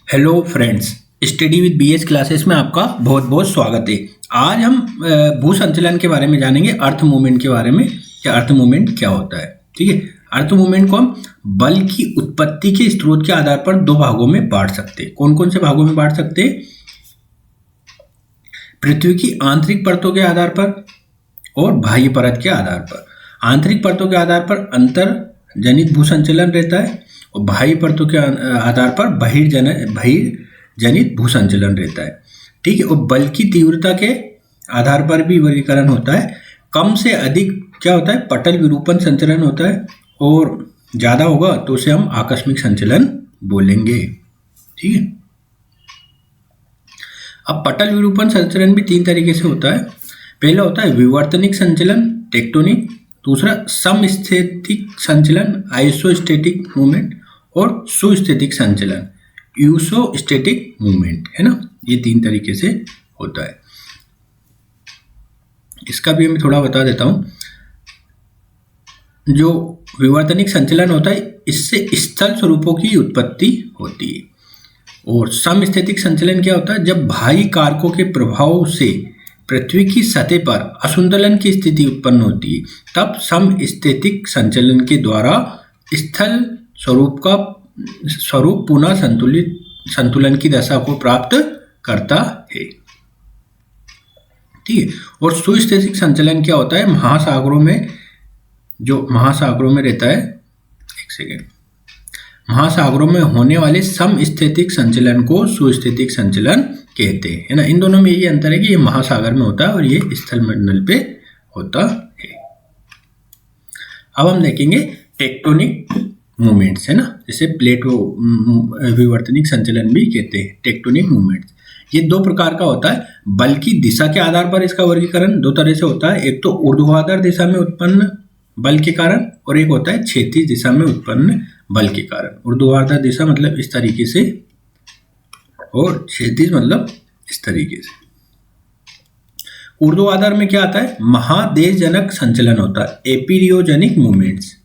Hello friends, study with BS classes में आपका बहुत बहुत स्वागत है। आज हम भू संचलन के बारे में जानेंगे, अर्थ मूवमेंट के बारे में। कि अर्थ मूवमेंट क्या होता है। ठीक है, अर्थ मूवमेंट को हम बल की उत्पत्ति के स्रोत के आधार पर दो भागों में बांट सकते हैं। कौन कौन से भागों में बांट सकते हैं? पृथ्वी की आंतरिक परतों के आधार पर और बाह्य परत के आधार पर। आंतरिक परतों के आधार पर अंतर जनित भू संचलन रहता है और बाह्य परतों के आधार पर बहिर्जनित भू संचलन रहता है। ठीक है, और बल की तीव्रता के आधार पर भी वर्गीकरण होता है। कम से अधिक क्या होता है? पटल विरूपण संचलन होता है, और ज़्यादा होगा तो उसे हम आकस्मिक संचलन बोलेंगे। ठीक है, अब पटल विरूपण संचलन भी तीन तरीके से होता है। पहला होता है विवर्तनिक संचलन, टेक्टोनिक। दूसरा समस्थैतिक संचलन, आइसोस्टैटिक मूवमेंट। और सुस्थैतिक संचलन, यूसोस्टैटिक मूवमेंट, है ना। ये तीन तरीके से होता है। इसका भी मैं थोड़ा बता देता हूँ। जो विवर्तनिक संचलन होता है, इससे स्थल स्वरूपों की उत्पत्ति होती है। और समस्थैतिक संचलन क्या होता है? जब बाह्य कारकों के प्रभाव से पृथ्वी की सतह पर असंतुलन की स्थिति उत्पन्न होती है, तब समस्थैतिक संचलन के द्वारा स्थल स्वरूप पुनः संतुलन की दशा को प्राप्त करता है। ठीक है, और सुस्थैतिक संचलन क्या होता है? महासागरों में रहता है। एक सेकेंड, महासागरों में होने वाले समस्थैतिक संचलन को सुस्थैतिक संचलन कहते हैं, है ना। इन दोनों में ये अंतर है कि ये महासागर में होता है और ये स्थल मंडल पे होता है। अब हम देखेंगे टेक्टोनिक मूवमेंट्स, है ना, जिसे प्लेट विवर्तनिक संचलन भी कहते हैं। टेक्टोनिक मूवमेंट्स ये दो प्रकार का होता है। बल की दिशा के आधार पर इसका वर्गीकरण दो तरह से होता है। एक तो ऊर्ध्वाधर दिशा में उत्पन्न बल के कारण, और एक होता है क्षैतिज दिशा में उत्पन्न बल के कारण। ऊर्ध्वाधर दिशा मतलब इस तरीके से, और क्षैतिज मतलब इस तरीके से। ऊर्ध्वाधर में क्या आता है? महादेशजनक संचलन होता है, एपीरियोजेनिक मूवमेंट्स।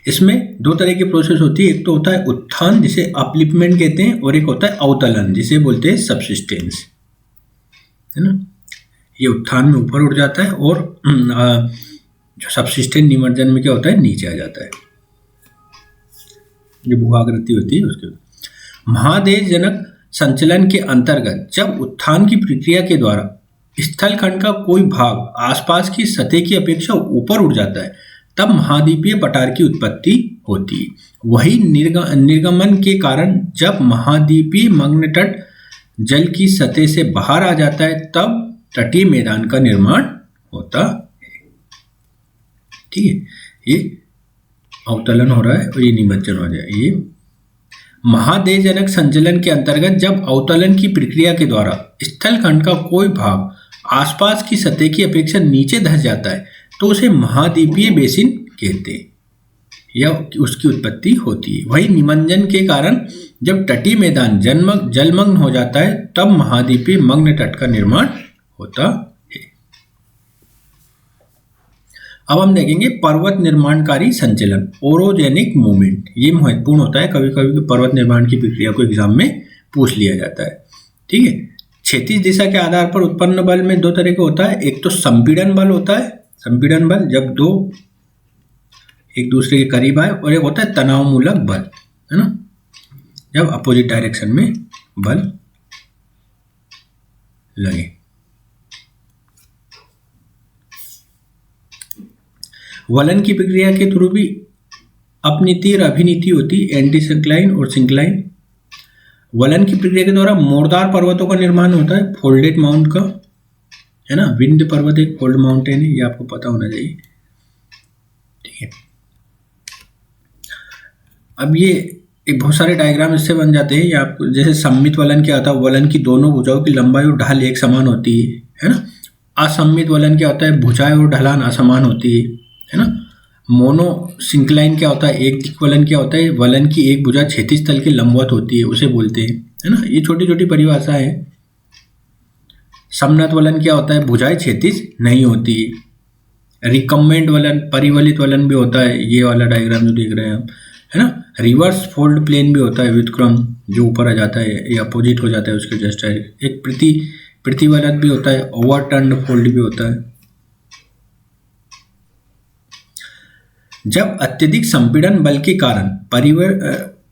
इसमें दो तरह की प्रोसेस होती है। एक तो होता है उत्थान, जिसे अपलिफ्टमेंट कहते हैं, और एक होता है अवतलन, जिसे बोलते हैं सबसिस्टेंस, है ना। ये उत्थान में ऊपर उठ जाता है, और जो सबसिस्टेंस निमज्जन में क्या होता है? नीचे आ जाता है। जो भूआकृति होती है उसके महादेशजनक संचलन के अंतर्गत जब उत्थान की प्रक्रिया के द्वारा स्थलखंड का कोई भाग आसपास की सतह की अपेक्षा ऊपर उठ जाता है, तब महाद्वीपीय पठार की उत्पत्ति होती है। वही निर्गमन के कारण जब महाद्वीपीय मग्न तट जल की सतह से बाहर आ जाता है, तब तटीय मैदान का निर्माण होता है। ठीक है, ये अवतलन हो रहा है और ये निमज्जन हो जाए। ये महादेशजनक संचलन के अंतर्गत जब अवतलन की प्रक्रिया के द्वारा स्थलखंड का कोई भाग आसपास की सतह की अपेक्षा नीचे धंस जाता है, तो उसे महाद्वीपीय बेसिन कहते हैं, या उसकी उत्पत्ति होती है। वही निमज्जन के कारण जब तटीय मैदान जलमग्न हो जाता है, तब महाद्वीपीय मग्न तट का निर्माण होता है। अब हम देखेंगे पर्वत निर्माणकारी संचलन, ओरोजेनिक मूवमेंट। ये महत्वपूर्ण होता है। कभी कभी पर्वत निर्माण की प्रक्रिया को एग्जाम में पूछ लिया जाता है। ठीक है, क्षैतिज दिशा के आधार पर उत्पन्न बल में दो तरह का होता है। एक तो संपीड़न बल होता है, संपीड़न बल जब दो एक दूसरे के करीब आए, और एक होता है तनावमूलक बल, है ना, जब अपोजिट डायरेक्शन में बल लगे। वलन की प्रक्रिया के थ्रू भी अपनीति और अभिनीति होती, एंटी सिंक्लाइन और सिंक्लाइन। वलन की प्रक्रिया के द्वारा मोड़दार पर्वतों का निर्माण होता है, फोल्डेड माउंट का, है ना। विंध्य पर्वत एक फोल्ड माउंटेन है, ये आपको पता होना चाहिए। ठीक है, अब ये एक बहुत सारे डायग्राम इससे बन जाते हैं। ये आपको जैसे सममित वलन क्या होता है? वलन की दोनों भुजाओं की लंबाई और ढाल एक समान होती है ना। असममित वलन क्या होता है? भुजाएं और ढलान असमान होती है ना। मोनो सिंक्लाइन क्या होता है? एक दिक् वलन क्या होता है? वलन की एक भुजा क्षैतिज तल के लंबवत होती है, उसे बोलते हैं, है ना। ये छोटी छोटी परिभाषा है। समनत वलन क्या होता है? भुजाएं क्षैतिज नहीं होती। रिकम्बेंट वलन, परिवलित वलन भी होता है, ये वाला डायग्राम जो देख रहे हैं आप, है ना। रिवर्स फोल्ड प्लेन भी होता है व्युत्क्रम, जो ऊपर आ जाता है या अपोजिट हो जाता है उसके जस्ट डायरेक्ट। एक प्रतिवलत भी होता है, ओवरटर्न्ड फोल्ड भी होता है। जब अत्यधिक संपीड़न बल के कारण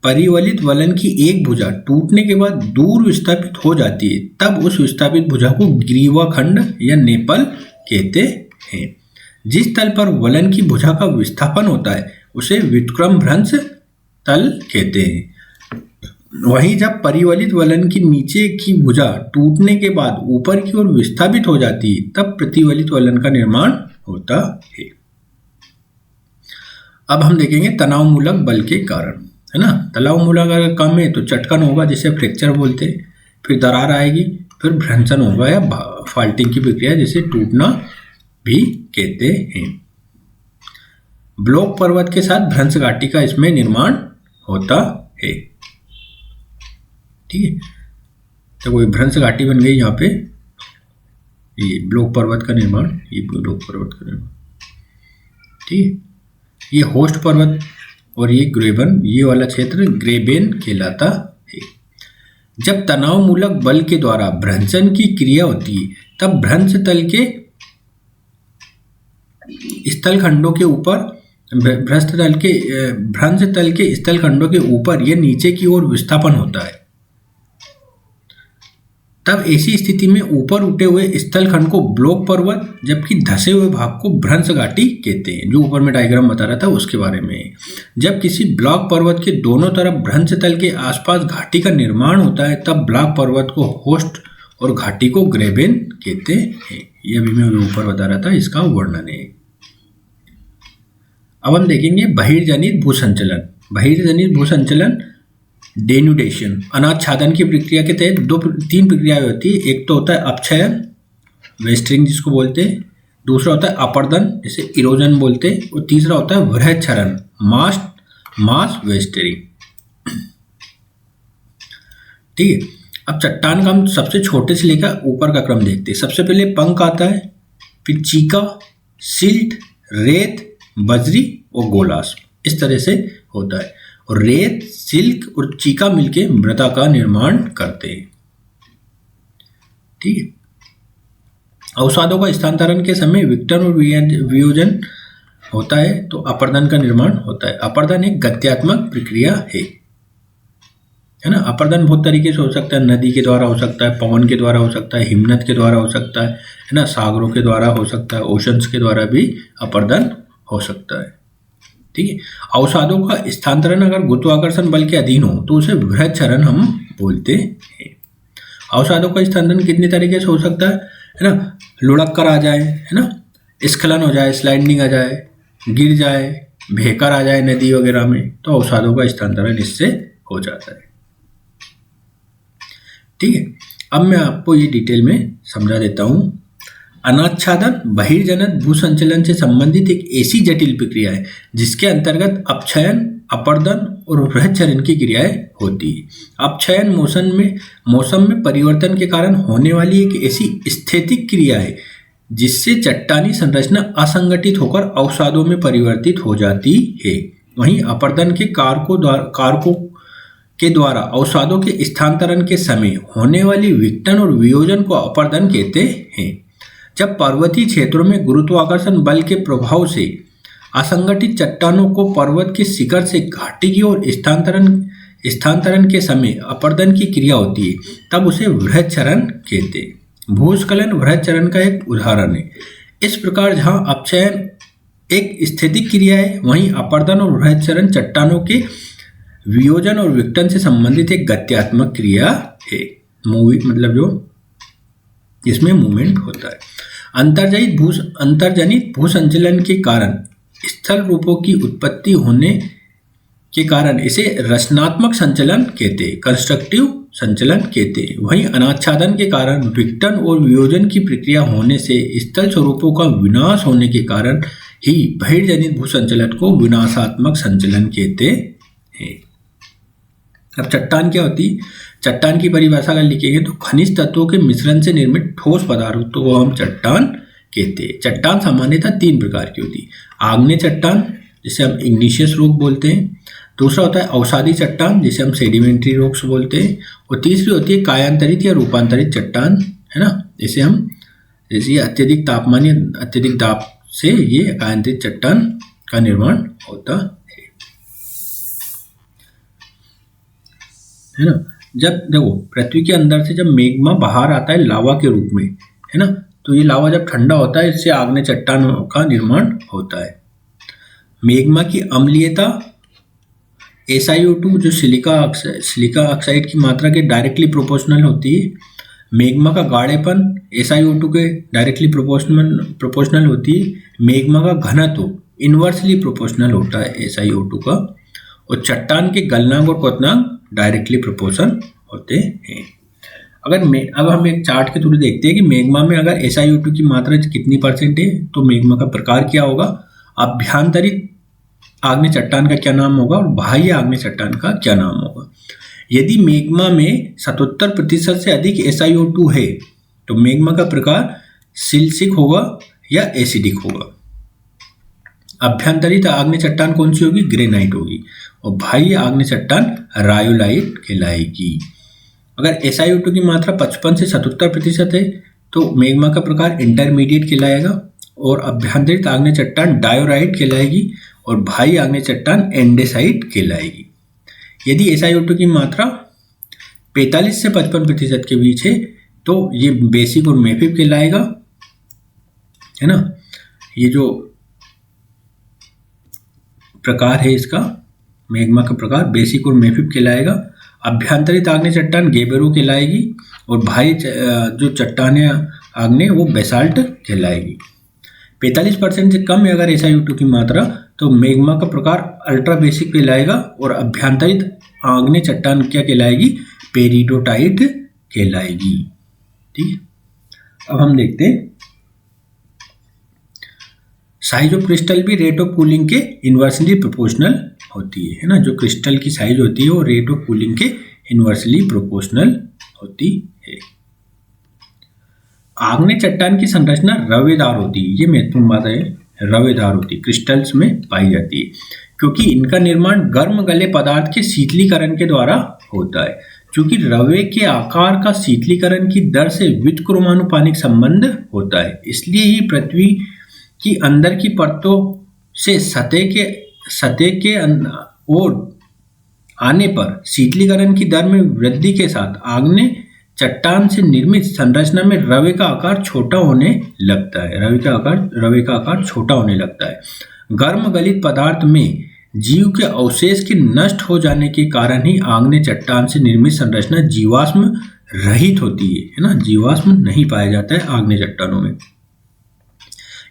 परिवलित वलन की एक भुजा टूटने के बाद दूर विस्थापित हो जाती है, तब उस विस्थापित भुजा को ग्रीवाखंड या नेपल कहते हैं। जिस तल पर वलन की भुजा का विस्थापन होता है उसे व्युत्क्रम भ्रंश तल कहते हैं। वहीं जब परिवलित वलन की नीचे की भुजा टूटने के बाद ऊपर की ओर विस्थापित हो जाती है, तब प्रतिवलित वलन का निर्माण होता है। अब हम देखेंगे तनाव मूलक बल के कारण, है ना। तनाव मूलक अगर कम है तो चटकन होगा, जिसे फ्रैक्चर बोलते हैं, फिर दरार आएगी, फिर भ्रंशन होगा या फाल्टिंग की प्रक्रिया जिसे टूटना भी कहते हैं। ब्लॉक पर्वत के साथ भ्रंश घाटी का इसमें निर्माण होता है। ठीक है, तो कोई भ्रंश घाटी बन गई यहाँ पे, ये ब्लॉक पर्वत का निर्माण, ये ब्लॉक पर्वत का निर्माण। ठीक है, ये होस्ट पर्वत और ये ग्रेबन, ये वाला क्षेत्र ग्रेबेन कहलाता है। जब तनाव मूलक बल के द्वारा भ्रंशन की क्रिया होती है, तब भ्रंश तल के स्थल खंडों के ऊपर भ्रंश तल के स्थल खंडों के ऊपर या नीचे की ओर विस्थापन होता है। तब ऐसी स्थिति में ऊपर उठे हुए स्थल खंड को ब्लॉक पर्वत, जबकि धसे हुए भाग को भ्रंश घाटी कहते हैं, जो ऊपर में डायग्राम बता रहा था उसके बारे में। जब किसी ब्लॉक पर्वत के दोनों तरफ भ्रंश तल के आसपास घाटी का निर्माण होता है, तब ब्लॉक पर्वत को होस्ट और घाटी को ग्रेबेन कहते हैं। ये अभी मैं ऊपर बता रहा था, इसका वर्णन है। अब हम देखेंगे बहिर्जनित भूसंचलन। बहिर्जनित भूसंचलन डेन्यूडेशन, अनाच्छादन की प्रक्रिया के तहत तीन प्रक्रियाएं होती है। एक तो होता है अपक्षयन, वेस्टरिंग जिसको बोलते हैं, दूसरा होता है अपर्दन जिसे इरोजन बोलते हैं, और तीसरा होता है वृहच्छरण, मास वेस्टरिंग। ठीक है, अब चट्टान का हम सबसे छोटे से लेकर ऊपर का क्रम देखते हैं। सबसे पहले पंख आता है, फिर चीका, सिल्ट, रेत, बजरी और गोलास, इस तरह से होता है। और रेत, सिल्क और चीका मिलके मृदा का निर्माण करते हैं। ठीक है, अवसादों का स्थानांतरण के समय विघटन और वियोजन होता है, तो अपर्दन का निर्माण होता है। अपर्दन एक गत्यात्मक प्रक्रिया है ना। अपर्दन बहुत तरीके से हो सकता है, नदी के द्वारा हो सकता है, पवन के द्वारा हो सकता है, हिमनद के द्वारा हो सकता है ना, सागरों के द्वारा हो सकता है, ओशंस के द्वारा भी अपर्दन हो सकता है। ठीक है, अवसादों का स्थानांतरण अगर गुरुत्वाकर्षण बल के अधीन हो तो उसे वृहच्छरण हम बोलते हैं। अवसादों का स्थानांतरण कितने तरीके से हो सकता है ना, लुढ़क कर आ जाए, है ना, स्खलन हो जाए, स्लाइडिंग आ जाए, गिर जाए, बहकर आ जाए नदी वगैरह में, तो अवसादों का स्थानांतरण इससे हो जाता है। ठीक है, अब मैं आपको ये डिटेल में समझा देता हूँ। अनाच्छादन बहिर्जनित भूसंचलन से संबंधित एक ऐसी जटिल प्रक्रिया है जिसके अंतर्गत अपक्षयन, अपर्दन और वृहच्छरण की क्रियाएं होती है। अपक्षयन मौसम में परिवर्तन के कारण होने वाली एक ऐसी स्थैतिक क्रिया है जिससे चट्टानी संरचना असंगठित होकर अवसादों में परिवर्तित हो जाती है। वहीं अपर्दन के कारकों के द्वारा अवसादों के स्थानांतरण के समय होने वाली विघटन और वियोजन को अपर्दन कहते हैं। जब पर्वतीय क्षेत्रों में गुरुत्वाकर्षण बल के प्रभाव से असंगठित चट्टानों को पर्वत के शिखर से घाटी की ओर स्थानांतरण के समय अपर्दन की क्रिया होती है, तब उसे वृहच्छरण कहते हैं। भूस्खलन वृहच्छरण का एक उदाहरण है। इस प्रकार जहां अपक्षयन एक स्थैतिक क्रिया है, वहीं अपर्दन और वृहच्छरण चट्टानों के वियोजन और विघटन से संबंधित एक गत्यात्मक क्रिया है। मतलब जो इसमें मूवमेंट होता है। अंतर्जनित भूसंचलन के कारण स्थल रूपों की उत्पत्ति होने के कारण इसे रचनात्मक संचलन कहते हैं, कंस्ट्रक्टिव संचलन कहते हैं। वहीं अनाच्छादन के कारण विघटन और वियोजन की प्रक्रिया होने से स्थल स्वरूपों का विनाश होने के कारण ही बहिर्जनित भूसंचलन को विनाशात्मक संचलन कहते हैं। अब चट्टान क्या होती है? चट्टान की परिभाषा अगर लिखेंगे तो खनिज तत्वों के मिश्रण से निर्मित ठोस पदार्थों को हम चट्टान कहते हैं। चट्टान सामान्यतः तीन प्रकार की होती है। आग्नेय चट्टान जिसे हम इग्निशियस रॉक बोलते हैं, दूसरा होता है अवसादी चट्टान, जिसे हम सेडिमेंट्री रॉक्स बोलते हैं। और तीसरी होती है कायांतरित या रूपांतरित चट्टान, है ना, जैसे ये अत्यधिक तापमान या अत्यधिक दाब से ये कायांतरित चट्टान का निर्माण होता है ना। जब देखो पृथ्वी के अंदर से जब मैग्मा बाहर आता है लावा के रूप में, है ना, तो ये लावा जब ठंडा होता है इससे आग्नेय चट्टानों का निर्माण होता है। मैग्मा की अम्लीयता SiO2 जो सिलिका ऑक्साइड की मात्रा के डायरेक्टली प्रोपोर्शनल होती है। मैग्मा का गाढ़ेपन SiO2 के डायरेक्टली प्रोपोर्शनल होती है। मैग्मा का घनत्व इन्वर्सली प्रोपोर्शनल होता है SiO2 का। और चट्टान के गलनांक और क्वथनांक डायरेक्टली प्रोपोर्शनल होते हैं। अब हम एक चार्ट के थ्रू देखते हैं कि मैग्मा में अगर SiO2 की मात्रा कितनी परसेंट है तो मैग्मा का प्रकार क्या होगा, अभ्यंतरित आग्नेय चट्टान का क्या नाम होगा और बाह्य आग्नेय चट्टान का क्या नाम होगा। यदि मैग्मा में 77% से अधिक SiO2 है तो मैग्मा का प्रकार सिल्सिक होगा या एसिडिक होगा। अभ्यंतरित आग्नेय चट्टान कौन सी होगी, ग्रेनाइट होगी। और बाह्य आग्नेय चट्टान रायोलाइट कहलाएगी। अगर SiO2 की मात्रा 55 से 77% है तो मैग्मा का प्रकार इंटरमीडिएट कहलाएगा। और अभ्यंतरित आग्नेय चट्टान डायोराइट कहलाएगी और बाह्य आग्नेय चट्टान एंडेसाइट कहलाएगी। यदि SiO2 की मात्रा 45 से 55% के बीच है तो ये बेसिक और मैफिक कहलाएगा, है ना। ये जो प्रकार है इसका मैग्मा का प्रकार बेसिक और मैफिक कहलाएगा। अभ्यंतरित आग्नेय चट्टान गेबेरो कहलाएगी और बाह्य जो चट्टान है आग्नेय वो बेसाल्ट कहलाएगी। 45% से कम है अगर SiO2 की मात्रा तो मैग्मा का प्रकार अल्ट्रा बेसिक कहलाएगा और अभ्यंतरित आग्नेय चट्टान क्या कहलाएगी, पेरिडोटाइट कहलाएगी। ठीक है, अब हम देखते हैं साइज ऑफ क्रिस्टल भी रेट ऑफ कूलिंग के इन्वर्सली प्रोपोर्शनल होती है ना। जो क्रिस्टल की साइज होती है वो रेट ऑफ कूलिंग के इन्वर्सली प्रोपोर्शनल होती है। आग्नेय चट्टान की संरचना रवेदार होती है, ये महत्वपूर्ण बात है, रवेदार होती है, क्रिस्टल्स में पाई जाती है क्योंकि इनका निर्माण गर्म गले पदार्थ के शीतलीकरण के द्वारा होता है। क्योंकि रवे के आकार का शीतलीकरण की दर से व्युत्क्रमानुपातिक संबंध होता है, इसलिए ही पृथ्वी की अंदर की परतों से सतह के ओर आने पर शीतलीकरण की दर में वृद्धि के साथ आग्नेय चट्टान से निर्मित संरचना में रवे का आकार छोटा होने लगता है। रवे का आकार छोटा होने लगता है। गर्म गलित पदार्थ में जीव के अवशेष के नष्ट हो जाने के कारण ही आग्नेय चट्टान से निर्मित संरचना जीवाश्म रहित होती है ना। जीवाश्म नहीं पाया जाता है आग्नेय चट्टानों में।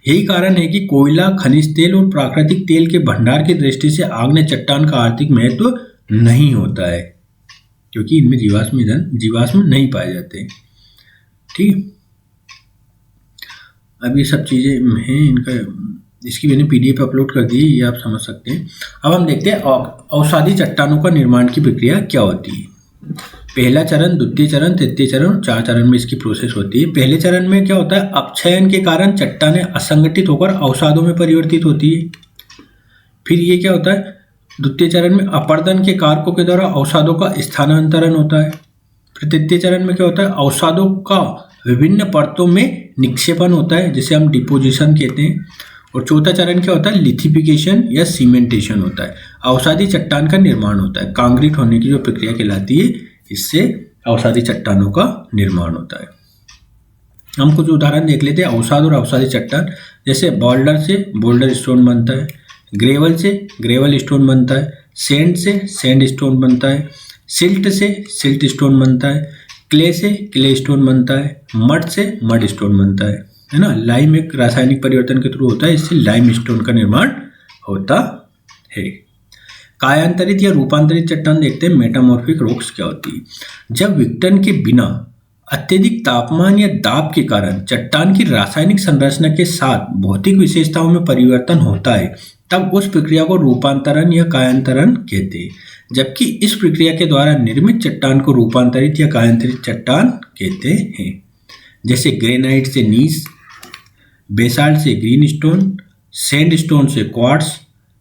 यही कारण है कि कोयला, खनिज तेल और प्राकृतिक तेल के भंडार की दृष्टि से आग्नेय चट्टान का आर्थिक महत्व नहीं होता है क्योंकि इनमें जीवाश्म नहीं पाए जाते। ठीक, अब ये सब चीजें हैं, इनका इसकी मैंने PDF अपलोड कर दी, ये आप समझ सकते हैं। अब हम देखते हैं अवसादी चट्टानों का निर्माण की प्रक्रिया क्या होती है। पहला चरण, द्वितीय चरण, तृतीय चरण और 4 चरण में इसकी प्रोसेस होती है। पहले चरण में क्या होता है, अपक्षयन के कारण चट्टानें असंगठित होकर अवसादों में परिवर्तित होती है। फिर ये क्या होता है, द्वितीय चरण में अपर्दन के कारकों के द्वारा अवसादों का स्थानांतरण होता है। फिर तृतीय चरण में क्या होता है, अवसादों का विभिन्न परतों में निक्षेपण होता है जिसे हम डिपोजिशन कहते हैं। और चौथा चरण क्या होता है, लिथिफिकेशन या सीमेंटेशन होता है। अवसादी चट्टान का निर्माण होता है, कांक्रीट होने की जो प्रक्रिया कहलाती है, इससे अवसादी चट्टानों का निर्माण होता है। हम कुछ उदाहरण देख लेते हैं अवसाद और अवसादी चट्टान। जैसे बोल्डर से बोल्डर स्टोन बनता है, ग्रेवल से ग्रेवल स्टोन बनता है, सैंड से सैंड स्टोन बनता है, सिल्ट से सिल्ट स्टोन बनता है, क्ले से क्ले स्टोन बनता है, मड से मड स्टोन बनता है ना। लाइम एक रासायनिक परिवर्तन के थ्रू होता है, इससे लाइम स्टोन का निर्माण होता है। कायांतरित या रूपांतरित चट्टान देखते हैं, मेटामॉर्फिक रॉक्स क्या होती है। जब विघटन के बिना अत्यधिक तापमान या दाब के कारण चट्टान की रासायनिक संरचना के साथ भौतिक विशेषताओं में परिवर्तन होता है तब उस प्रक्रिया को रूपांतरण या कायांतरण कहते हैं। जबकि इस प्रक्रिया के द्वारा निर्मित चट्टान को रूपांतरित या कायांतरित चट्टान कहते हैं। जैसे ग्रेनाइट से नीस, बेसाल्ट से ग्रीन स्टोन, सैंड स्टोन से क्वार्ट्स,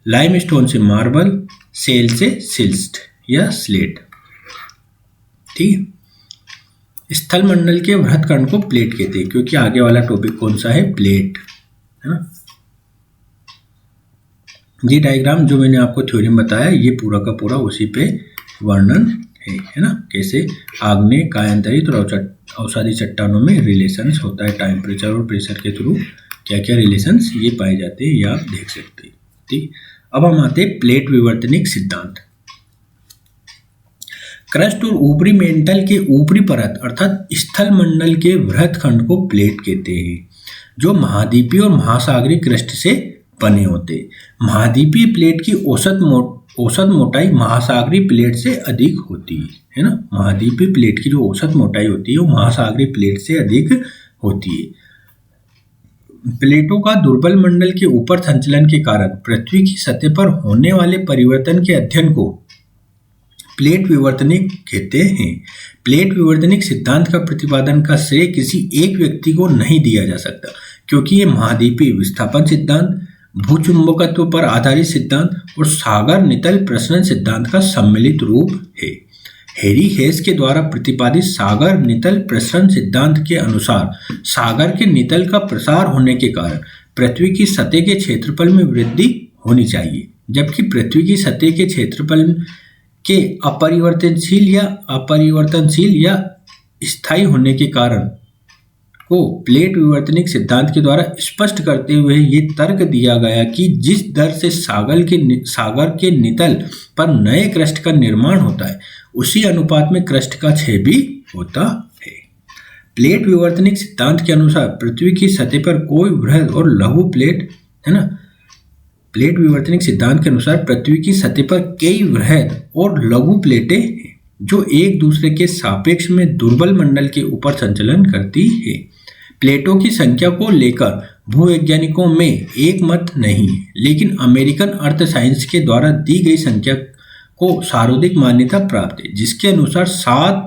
लाइम स्टोन से मार्बल, सेल से सिल्स्ट या स्लेट। ठीक है, स्थल मंडल के वृत्तखंड को प्लेट कहते हैं, क्योंकि आगे वाला टॉपिक कौन सा है, प्लेट, है ना। ये डायग्राम जो मैंने आपको थ्योरी में बताया, ये पूरा का पूरा उसी पे वर्णन है ना, कैसे आग्नेय, कायांतरित और अवसादी चट्टानों में रिलेशंस होता है, टेम्परेचर और प्रेशर के थ्रू क्या क्या रिलेशंस ये पाए जाते हैं, ये आप देख सकते हैं। ठीक, अब हम आते हैं प्लेट विवर्तनिक सिद्धांत। क्रस्ट और ऊपरी मेंटल के ऊपरी परत अर्थात स्थल मंडल के वृत्तखंड को प्लेट कहते हैं, जो महाद्वीपीय और महासागरीय क्रस्ट से बने होते हैं। महाद्वीपीय प्लेट की औसत मोटाई महासागरीय प्लेट से अधिक होती है ना। महाद्वीपीय प्लेट की जो औसत मोटाई होती है वो महासागरीय प्लेट से अधिक होती है। प्लेटों का दुर्बल मंडल के ऊपर संचलन के कारण पृथ्वी की सतह पर होने वाले परिवर्तन के अध्ययन को प्लेट विवर्तनिक कहते हैं। प्लेट विवर्तनिक सिद्धांत का प्रतिपादन का श्रेय किसी एक व्यक्ति को नहीं दिया जा सकता, क्योंकि ये महाद्वीपीय विस्थापन सिद्धांत, भूचुंबकत्व पर आधारित सिद्धांत और सागर नितल प्रसरण सिद्धांत का सम्मिलित रूप है। हैरी हेस के द्वारा प्रतिपादित सागर नितल प्रसरण सिद्धांत के अनुसार सागर के नितल का प्रसार होने के कारण पृथ्वी की सतह के क्षेत्रफल में वृद्धि होनी चाहिए, जबकि पृथ्वी की सतह के क्षेत्रफल के अपरिवर्तनशील या स्थायी होने के कारण को प्लेट विवर्तनिक सिद्धांत के द्वारा स्पष्ट करते हुए ये तर्क दिया गया कि जिस दर से सागर के नितल पर नए क्रस्ट का निर्माण होता है, उसी अनुपात में क्रस्ट का क्षय भी होता है। प्लेट विवर्तनिक सिद्धांत के अनुसार पृथ्वी की सतह पर कोई वृहद और लघु प्लेट, है ना, प्लेट विवर्तनिक सिद्धांत के अनुसार पृथ्वी की सतह पर कई वृहद और लघु प्लेटें हैं जो एक दूसरे के सापेक्ष में दुर्बल मंडल के ऊपर संचलन करती है। प्लेटों की संख्या को लेकर भूवैज्ञानिकों में एक मत नहीं है, लेकिन अमेरिकन अर्थ साइंस के द्वारा दी गई संख्या को सर्वाधिक मान्यता प्राप्त है, जिसके अनुसार 7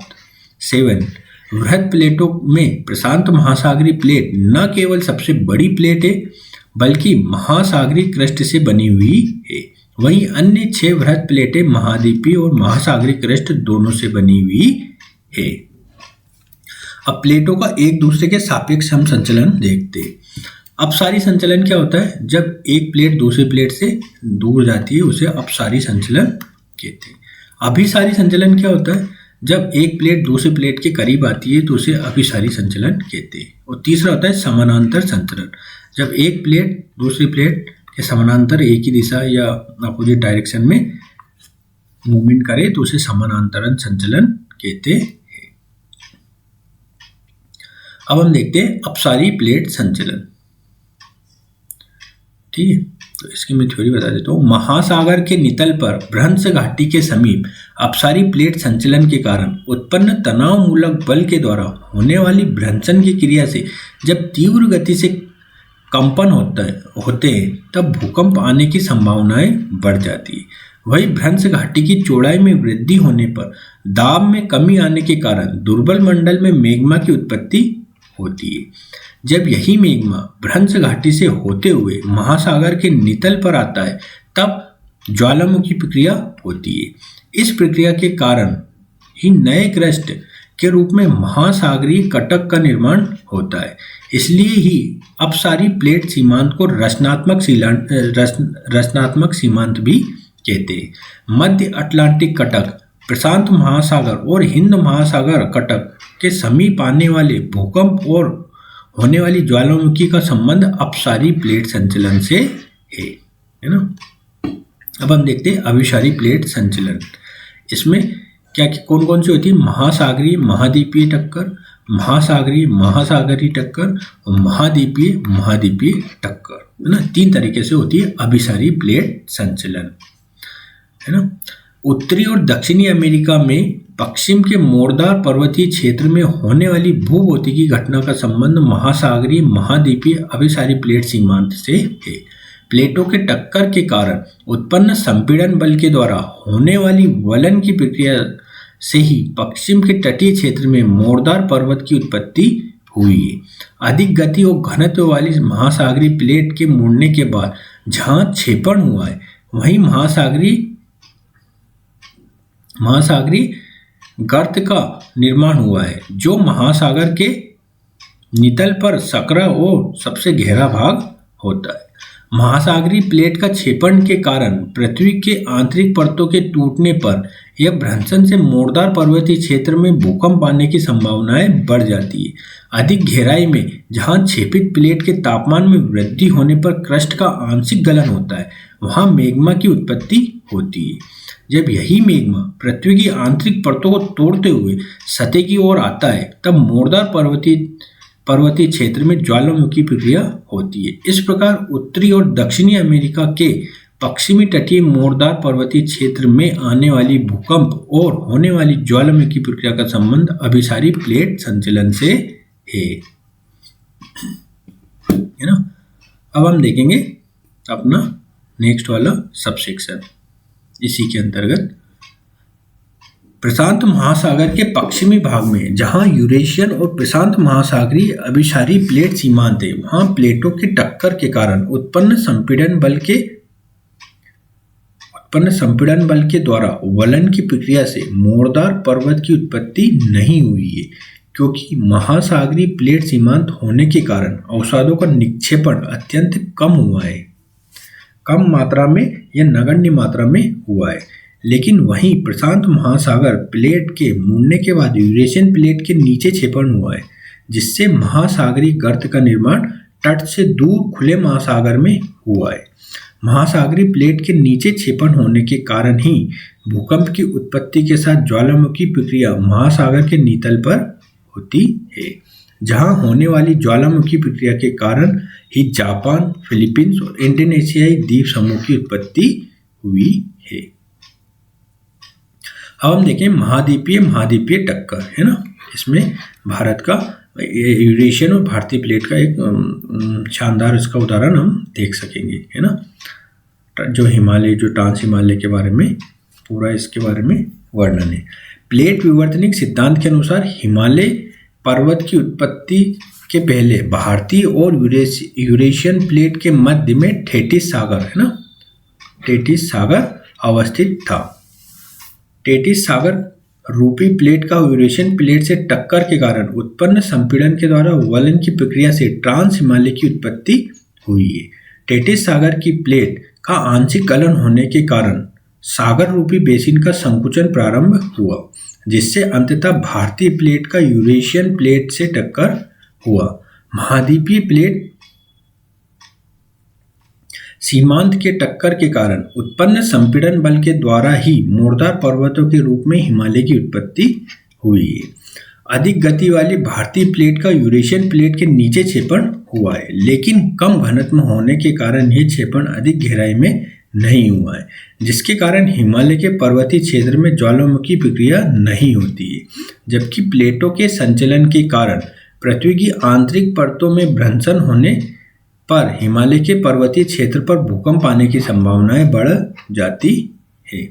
वृहद प्लेटों में प्रशांत महासागरीय प्लेट न केवल सबसे बड़ी प्लेट है, बल्कि महासागरीय क्रस्ट से बनी हुई है। वहीं अन्य 6 वृहद प्लेटें महाद्वीपीय और महासागरीय क्रस्ट दोनों से बनी हुई है। अब प्लेटों का एक दूसरे के सापेक्ष हम संचलन देखते हैं। अपसारी संचलन क्या होता है? जब एक प्लेट दूसरी प्लेट से दूर जाती है उसे अपसारी संचलन कहते हैं। अभिसारी संचलन क्या होता है? जब एक प्लेट दूसरी प्लेट के करीब आती है तो उसे अभिसारी संचलन कहते हैं। और तीसरा होता है समानांतर संचलन, जब एक प्लेट दूसरी प्लेट के समानांतर एक ही दिशा या अपोजिट डायरेक्शन में मूवमेंट करे तो उसे समानांतरण संचलन कहते हैं। अब हम देखते हैं अपसारी प्लेट संचलन। ठीक है, तो इसकी मैं थ्योरी बता देता हूँ। महासागर के नितल पर भ्रंश घाटी के समीप अपसारी प्लेट संचलन के कारण उत्पन्न तनाव मूलक बल के द्वारा होने वाली भ्रंशन की क्रिया से जब तीव्र गति से कंपन होते हैं तब भूकंप आने की संभावनाएं बढ़ जाती है। वही भ्रंश घाटी की चौड़ाई में वृद्धि होने पर दाब में कमी आने के कारण दुर्बल मंडल में मैग्मा की उत्पत्ति होती है। जब यही मैग्मा भ्रंश घाटी से होते हुए महासागर के नितल पर आता है तब ज्वालामुखी प्रक्रिया होती है। इस प्रक्रिया के कारण ही नए क्रस्ट के रूप में महासागरीय कटक का निर्माण होता है। इसलिए ही अपसारी प्लेट सीमांत को रचनात्मक सीमांत भी कहते हैं। मध्य अटलांटिक कटक, प्रशांत महासागर और हिंद महासागर कटक के समीप आने वाले भूकंप और होने वाली ज्वालामुखी का संबंध अपसारी प्लेट संचलन से है ना। अब हम देखते हैं अभिसारी प्लेट संचलन। इसमें क्या कौन कौन सी होती है? महासागरीय महाद्वीपीय टक्कर, महासागरीय महासागरीय टक्कर और महाद्वीपीय टक्कर, है ना। 3 तरीके से होती है अभिसारी प्लेट संचलन, है ना। उत्तरी और दक्षिणी अमेरिका में पश्चिम के मोरदार पर्वतीय क्षेत्र में होने वाली भूभौतिकी घटना का संबंध महासागरीय महाद्वीपीय अभिसारी प्लेट सीमांत से है। प्लेटों के टक्कर के कारण उत्पन्न संपीड़न बल के द्वारा होने वाली वलन की प्रक्रिया से ही पश्चिम के तटीय क्षेत्र में मोरदार पर्वत की उत्पत्ति हुई है। अधिक गति और घनत्व वाली महासागरीय प्लेट के मुड़ने के बाद जहां क्षेपण हुआ है वहीं महासागरीय महासागरीय गर्त का निर्माण हुआ है जो महासागर के नितल पर सकरा और सबसे गहरा भाग होता है। महासागरीय प्लेट का क्षेपण के कारण पृथ्वी के आंतरिक परतों के टूटने पर यह भ्रंशन से मोड़दार पर्वतीय क्षेत्र में भूकंप आने की संभावनाएं बढ़ जाती है। अधिक गहराई में जहां क्षेपित प्लेट के तापमान में वृद्धि होने पर क्रस्ट का आंशिक गलन होता है, वहां मैग्मा की उत्पत्ति होती है। जब यही मैग्मा पृथ्वी की आंतरिक परतों को तोड़ते हुए सतह की ओर आता है, तब मोड़दार पर्वतीय क्षेत्र में ज्वालामुखी प्रक्रिया होती है। इस प्रकार उत्तरी और दक्षिणी अमेरिका के पश्चिमी तटीय मोड़दार पर्वतीय क्षेत्र में आने वाली भूकंप और होने वाली ज्वालामुखी प्रक्रिया का संबंध अभिसारी प्लेट संचलन से है ना। अब हम देखेंगे अपना नेक्स्ट वाला सबसेक्शन इसी के अंतर्गत। प्रशांत महासागर के पश्चिमी भाग में जहां यूरेशियन और प्रशांत महासागरीय अभिसारी प्लेट सीमांत है, वहां प्लेटों की टक्कर के कारण उत्पन्न संपीड़न बल के द्वारा वलन की प्रक्रिया से मोड़दार पर्वत की उत्पत्ति नहीं हुई है, क्योंकि महासागरीय प्लेट सीमांत होने के कारण अवसादों का निक्षेपण अत्यंत कम हुआ है। कम मात्रा में या नगण्य मात्रा में हुआ है। लेकिन वहीं प्रशांत महासागर प्लेट के मुड़ने के बाद यूरेशियन प्लेट के नीचे क्षेपण हुआ है, जिससे महासागरीय गर्त का निर्माण तट से दूर खुले महासागर में हुआ है। महासागरीय प्लेट के नीचे क्षेपण होने के कारण ही भूकंप की उत्पत्ति के साथ ज्वालामुखी प्रक्रिया महासागर के नितल पर होती है, जहां होने वाली ज्वालामुखी प्रक्रिया के कारण ही जापान, फिलीपींस और इंडोनेशियाई द्वीप समूह की उत्पत्ति हुई है। अब हम देखें महाद्वीपीय टक्कर, है ना। इसमें भारत का यूरेशियन और भारतीय प्लेट का एक शानदार इसका उदाहरण हम देख सकेंगे, है ना। जो ट्रांस हिमालय के बारे में पूरा इसके बारे में वर्णन है। प्लेट विवर्तनिक सिद्धांत के अनुसार हिमालय पर्वत की उत्पत्ति के पहले भारतीय और यूरेशियन प्लेट के मध्य में थेटिस सागर, है ना, थेटिस सागर अवस्थित था। थेटिस सागर रूपी प्लेट का यूरेशियन प्लेट से टक्कर के कारण उत्पन्न संपीड़न के द्वारा वलन की प्रक्रिया से ट्रांस हिमालय की उत्पत्ति हुई है। थेटिस सागर की प्लेट का आंशिक गलन होने के कारण सागर रूपी बेसिन का संकुचन प्रारंभ हुआ, जिससे अंततः भारतीय प्लेट का यूरेशियन प्लेट से टक्कर हुआ। महाद्वीपीय प्लेट सीमांत के टक्कर के कारण उत्पन्न संपीड़न बल के द्वारा ही मोड़दार पर्वतों के रूप में हिमालय की उत्पत्ति हुई है। अधिक गति वाली भारतीय प्लेट का यूरेशियन प्लेट के नीचे क्षेपण हुआ है, लेकिन कम घनत्व होने के कारण यह क्षेपण अधिक गहराई में नहीं हुआ है, जिसके कारण हिमालय के पर्वतीय क्षेत्र में ज्वालामुखी प्रक्रिया नहीं होती है। जबकि प्लेटों के संचलन के कारण पृथ्वी की आंतरिक परतों में भ्रंशन होने पर हिमालय के पर्वतीय क्षेत्र पर भूकंप आने की संभावनाएं बढ़ जाती है।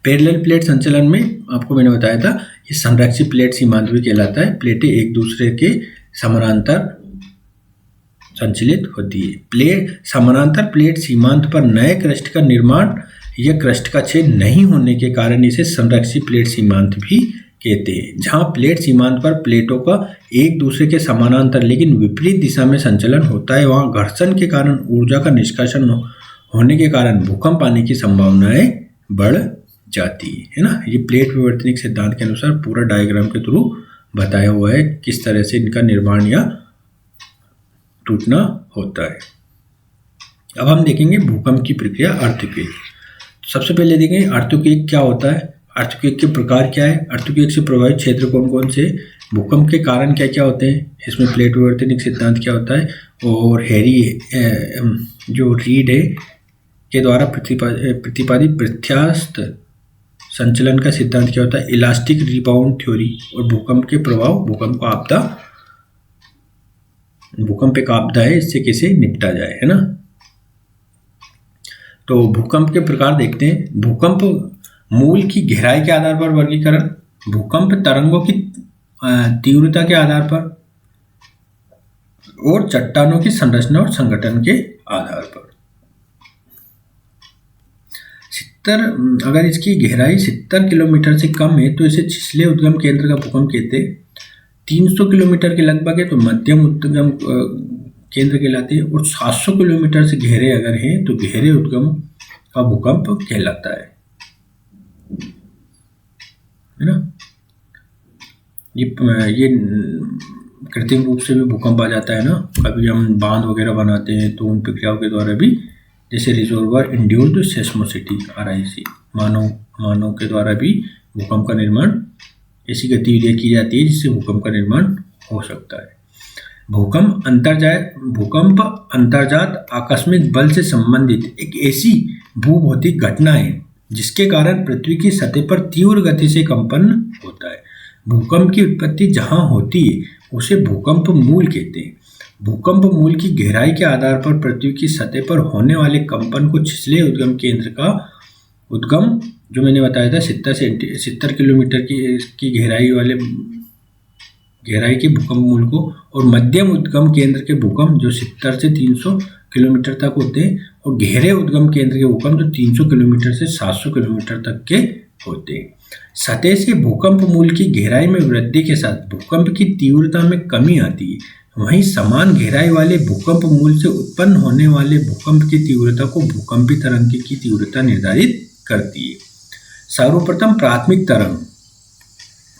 पैरेलल प्लेट संचलन में आपको मैंने बताया था, ये संरक्षित प्लेट सीमांत भी कहलाता है। प्लेटें एक दूसरे के समानांतर संचलित होती है। समानांतर प्लेट सीमांत पर नए क्रस्ट का निर्माण या क्रस्ट का छेद नहीं होने के कारण इसे संरक्षित प्लेट सीमांत भी कहते हैं। जहां प्लेट सीमांत पर प्लेटों का एक दूसरे के समानांतर लेकिन विपरीत दिशा में संचलन होता है, वहां घर्षण के कारण ऊर्जा का निष्कासन होने के कारण भूकंप आने की संभावनाएं बढ़ जाती है ना। ये प्लेट विवर्तनिक सिद्धांत के अनुसार पूरा डायग्राम के थ्रू बताया हुआ है किस तरह से इनका निर्माण या टूटना होता है। अब हम देखेंगे भूकंप की प्रक्रिया, अर्थक्वेक। सबसे पहले देखेंगे अर्थक्वेक क्या होता है, अर्थक्वेक के प्रकार क्या है, अर्थक्वेक से प्रभावित क्षेत्र कौन कौन से, भूकंप के कारण क्या क्या होते हैं, इसमें प्लेट विवर्तनिक सिद्धांत क्या होता है, और जो रीड है के द्वारा प्रतिपादित प्रत्यास्थ संचलन का सिद्धांत क्या होता है, इलास्टिक रिबाउंड थ्योरी, और भूकंप के प्रभाव, भूकंप एक आपदा है, इससे कैसे निपटा जाए, है ना। तो भूकंप के प्रकार देखते हैं। भूकंप मूल की गहराई के आधार पर वर्गीकरण, भूकंप तरंगों की तीव्रता के आधार पर, और चट्टानों की संरचना और संगठन के आधार पर। अगर इसकी गहराई 70 किलोमीटर से कम है तो इसे छिछले उद्गम केंद्र का भूकंप कहते हैं। 300 किलोमीटर के लगभग है तो मध्यम उद्गम केंद्र कहलाते हैं, और 700 किलोमीटर से गहरे अगर हैं तो गहरे उद्गम का भूकंप कहलाता है ना। ये कृत्रिम रूप से भी भूकंप आ जाता है ना, कभी हम बांध वगैरह बनाते हैं तो उन प्रक्रियाओं के द्वारा भी, जैसे रिजर्वोयर इंड्यूस्ड सेस्मोसिटी RIC, मानव के द्वारा भी भूकंप का निर्माण, ऐसी गतिविधियाँ की जाती है जिससे भूकंप का निर्माण हो सकता है। भूकंप अंतर्जात आकस्मिक बल से संबंधित एक ऐसी भूभौतिक घटना है जिसके कारण पृथ्वी की सतह पर तीव्र गति से कंपन होता है। भूकंप की उत्पत्ति जहां होती है उसे भूकंप मूल कहते हैं। भूकंप मूल की गहराई के आधार पर पृथ्वी की सतह पर होने वाले कंपन को छिछले उद्गम केंद्र का उद्गम, जो मैंने बताया था 70 किलोमीटर की गहराई के भूकंप मूल को, और मध्यम उद्गम केंद्र के भूकंप जो 70 से 300 किलोमीटर तक होते हैं, और गहरे उद्गम केंद्र के भूकंप जो 300 किलोमीटर से 700 किलोमीटर तक के होते हैं। सतह से भूकंप मूल की गहराई में वृद्धि के साथ भूकंप की तीव्रता में कमी आती है। वहीं समान गहराई वाले भूकंप मूल से उत्पन्न होने वाले भूकंप की तीव्रता को भूकंपी तरंग की तीव्रता निर्धारित करती है। सर्वप्रथम प्राथमिक तरंग,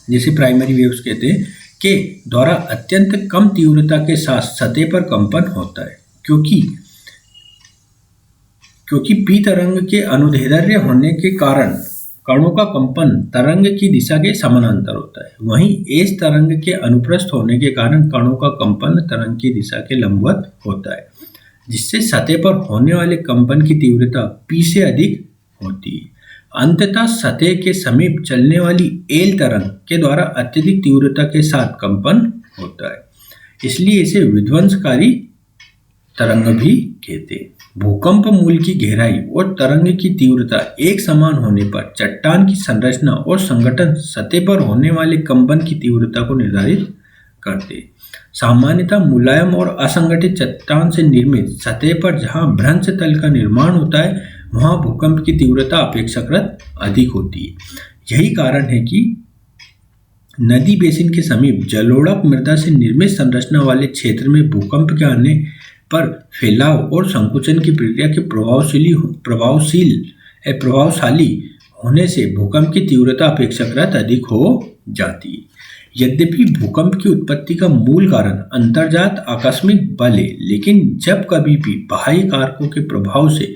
जिसे प्राइमरी वेव्स कहते हैं, के द्वारा अत्यंत कम तीव्रता के साथ सतह पर कंपन होता है, क्योंकि पी तरंग के अनुदैर्ध्य होने के कारण कणों का कंपन तरंग की दिशा के समानांतर होता है। वहीं एस तरंग के अनुप्रस्थ होने के कारण कणों का कंपन तरंग की दिशा के लंबवत होता है, जिससे सतह पर होने वाले कंपन की तीव्रता पी से अधिक होती है। अंततः सतह के समीप चलने वाली एल तरंग के द्वारा अत्यधिक तीव्रता के साथ कंपन होता है, इसलिए इसे विध्वंसकारी तरंग भी कहते हैं। भूकंप मूल की गहराई और तरंग की तीव्रता एक समान होने पर चट्टान की संरचना और संगठन सतह पर होने वाले कंपन की तीव्रता को निर्धारित करते हैं। सामान्यतः मुलायम और असंगठित चट्टान से निर्मित सतह पर जहां भ्रंश तल का निर्माण होता है वहां भूकंप की तीव्रता अपेक्षाकृत अधिक होती है। यही कारण है कि नदी बेसिन के समीप जलोढ़ मृदा से निर्मित संरचना वाले क्षेत्र में भूकंप के आने पर फैलाव और संकुचन की प्रक्रिया के प्रभावशाली होने से भूकंप की तीव्रता अपेक्षाकृत अधिक हो जाती है। यद्यपि भूकंप की उत्पत्ति का मूल कारण अंतर्जात आकस्मिक बल है, लेकिन जब कभी भी बाह्य कारकों के प्रभाव से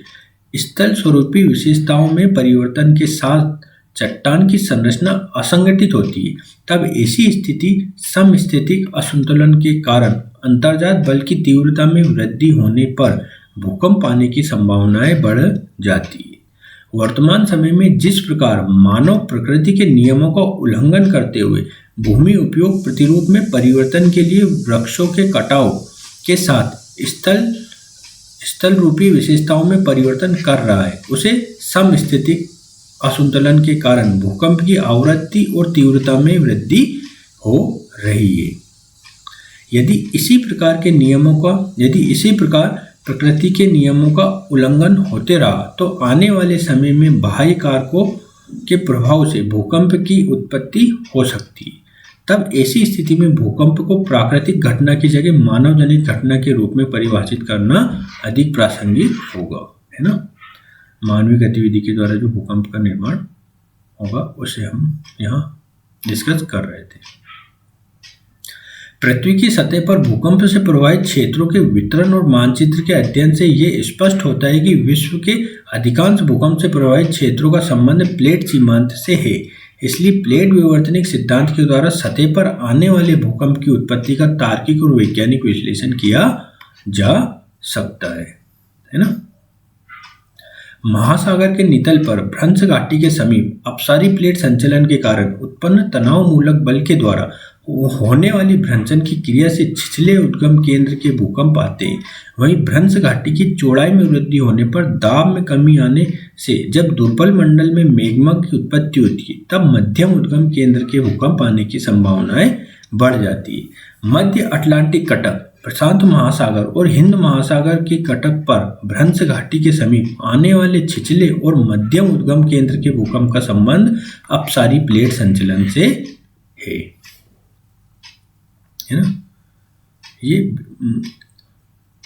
स्थल स्वरूपी विशेषताओं में परिवर्तन के साथ चट्टान की संरचना असंगठित होती है, तब ऐसी स्थिति समस्थैतिक असंतुलन के कारण अंतर्जात बल की तीव्रता में वृद्धि होने पर भूकंप आने की संभावनाएं बढ़ जाती है। वर्तमान समय में जिस प्रकार मानव प्रकृति के नियमों का उल्लंघन करते हुए भूमि उपयोग प्रतिरूप में परिवर्तन के लिए वृक्षों के कटाव के साथ स्थल रूपी विशेषताओं में परिवर्तन कर रहा है, उसे समस्थैतिक असंतुलन के कारण भूकंप की आवृत्ति और तीव्रता में वृद्धि हो रही है। यदि इसी प्रकार प्रकृति के नियमों का उल्लंघन होते रहा तो आने वाले समय में बाह्य कारकों के प्रभाव से भूकंप की उत्पत्ति हो सकती है। तब ऐसी स्थिति में भूकंप को प्राकृतिक घटना की जगह मानव जनित घटना के रूप में परिभाषित करना अधिक प्रासंगिक होगा, है ना। मानवीय गतिविधि के द्वारा जो भूकंप का निर्माण होगा उसे हम यहाँ डिस्कस कर रहे थे। पृथ्वी की सतह पर भूकंप से प्रभावित क्षेत्रों के वितरण और मानचित्र के अध्ययन से ये स्पष्ट होता है कि विश्व के अधिकांश भूकंप से प्रभावित क्षेत्रों का संबंध प्लेट सीमांत से है। इसलिए प्लेट विवर्तनिक सिद्धांत के द्वारा सतह पर आने वाले भूकंप की उत्पत्ति का तार्किक और वैज्ञानिक विश्लेषण किया जा सकता है ना। महासागर के नितल पर भ्रंश घाटी के समीप अपसारी प्लेट संचलन के कारण उत्पन्न तनाव मूलक बल के द्वारा होने वाली भ्रंशन की क्रिया से छिछले उद्गम केंद्र के भूकंप आते हैं। वहीं भ्रंश घाटी की चौड़ाई में वृद्धि होने पर दाब में कमी आने से जब दुर्बल मंडल में मैग्मा की उत्पत्ति होती है तब मध्यम उद्गम केंद्र के भूकंप आने की संभावनाएं बढ़ जाती है। मध्य अटलांटिक कटक प्रशांत महासागर और हिंद महासागर के कटक पर भ्रंश घाटी के समीप आने वाले छिछले और मध्यम उद्गम केंद्र के भूकंप का संबंध अपसारी प्लेट संचलन से है ना। ये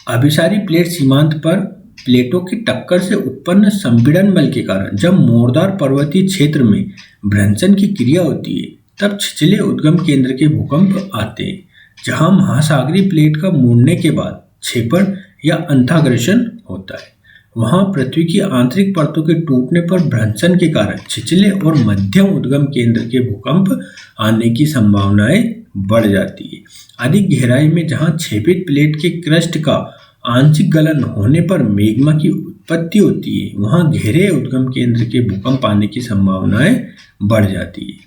अभिसारी प्लेट सीमांत पर प्लेटों की टक्कर से उत्पन्न संपीड़न बल के कारण जब मोरदार पर्वतीय क्षेत्र में भ्रंशन की क्रिया होती है तब छिछले उद्गम केंद्र के भूकंप आते हैं, जहां महासागरीय प्लेट का मुड़ने के बाद क्षेपण या अंताग्रेशन होता है। वहां पृथ्वी की आंतरिक परतों के टूटने पर भ्रंशन के कारण छिछले और मध्यम उद्गम केंद्र के भूकंप आने की संभावनाएं बढ़ जाती है। अधिक गहराई में जहां क्षेपित प्लेट के क्रस्ट का आंशिक गलन होने पर मैग्मा की उत्पत्ति होती है, वहां गहरे उद्गम केंद्र के भूकंप आने की संभावनाएं बढ़ जाती है।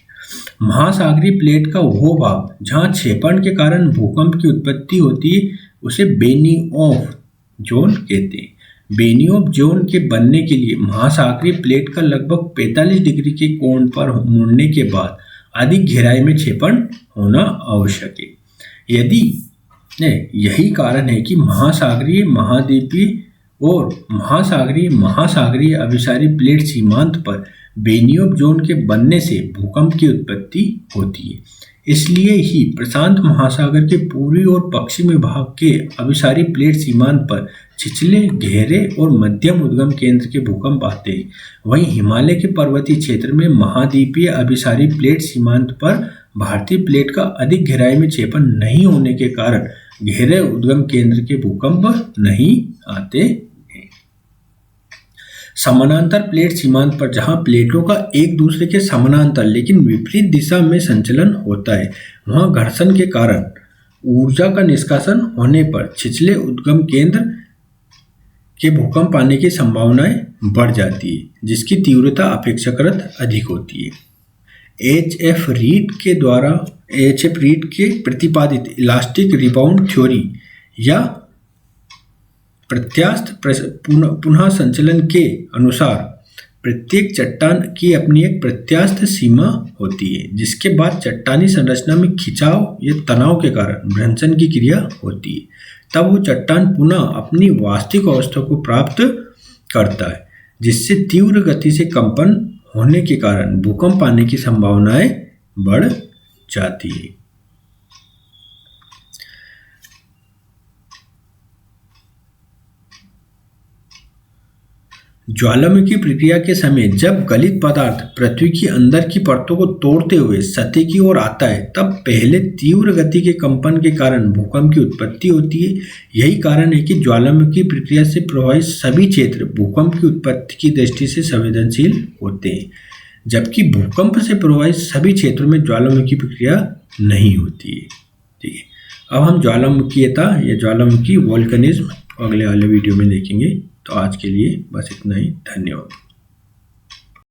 महासागरीय प्लेट का वो भाग जहां क्षेपण के कारण भूकंप की उत्पत्ति होती है उसे बेनिओफ जोन कहते हैं। बेनिओफ जोन के बनने के लिए महासागरीय प्लेट का लगभग 45 डिग्री के कोण पर मुड़ने के बाद अधिक गहराई में क्षेपण होना आवश्यक है। यही कारण है कि महासागरीय, महाद्वीपीय और महासागरीय अभिसारी प्लेट सीमांत पर बेनिओफ जोन के बनने से भूकंप की उत्पत्ति होती है। इसलिए ही प्रशांत महासागर के पूर्वी और पश्चिमी भाग के अभिसारी प्लेट सीमांत पर छिछले, गहरे और मध्यम उद्गम केंद्र के भूकंप आते हैं। वहीं हिमालय के पर्वतीय क्षेत्र में महाद्वीपीय अभिसारी प्लेट सीमांत पर भारतीय प्लेट का अधिक गहराई में क्षेपण नहीं होने के कारण गहरे उद्गम केंद्र के भूकंप नहीं आते हैं। समानांतर प्लेट सीमांत पर जहां प्लेटों का एक दूसरे के समानांतर लेकिन विपरीत दिशा में संचलन होता है, वहां घर्षण के कारण ऊर्जा का निष्कासन होने पर छिछले उद्गम केंद्र के भूकंप आने की संभावनाएं बढ़ जाती है, जिसकी तीव्रता अपेक्षाकृत अधिक होती है। एच.एफ. रीड के प्रतिपादित इलास्टिक रिबाउंड थ्योरी या प्रत्यास्थ पुनः संचलन के अनुसार प्रत्येक चट्टान की अपनी एक प्रत्यास्थ सीमा होती है, जिसके बाद चट्टानी संरचना में खिंचाव या तनाव के कारण भ्रंशन की क्रिया होती है। तब वो चट्टान पुनः अपनी वास्तविक अवस्था को प्राप्त करता है, जिससे तीव्र गति से कंपन होने के कारण भूकंप आने की संभावनाएं बढ़ जाती है। ज्वालामुखी प्रक्रिया के समय जब गलित पदार्थ पृथ्वी की अंदर की परतों को तोड़ते हुए सतह की ओर आता है, तब पहले तीव्र गति के कंपन के कारण भूकंप की उत्पत्ति होती है। यही कारण है कि ज्वालामुखी प्रक्रिया से प्रभावित सभी क्षेत्र भूकंप की उत्पत्ति की दृष्टि से संवेदनशील होते हैं, जबकि भूकंप से प्रभावित सभी क्षेत्रों में ज्वालामुखी प्रक्रिया नहीं होती है। ठीक है, अब हम ज्वालामुखीयता या ज्वालामुखी वोल्केनिज्म अगले वाले वीडियो में देखेंगे। तो आज के लिए बस इतना ही। धन्यवाद।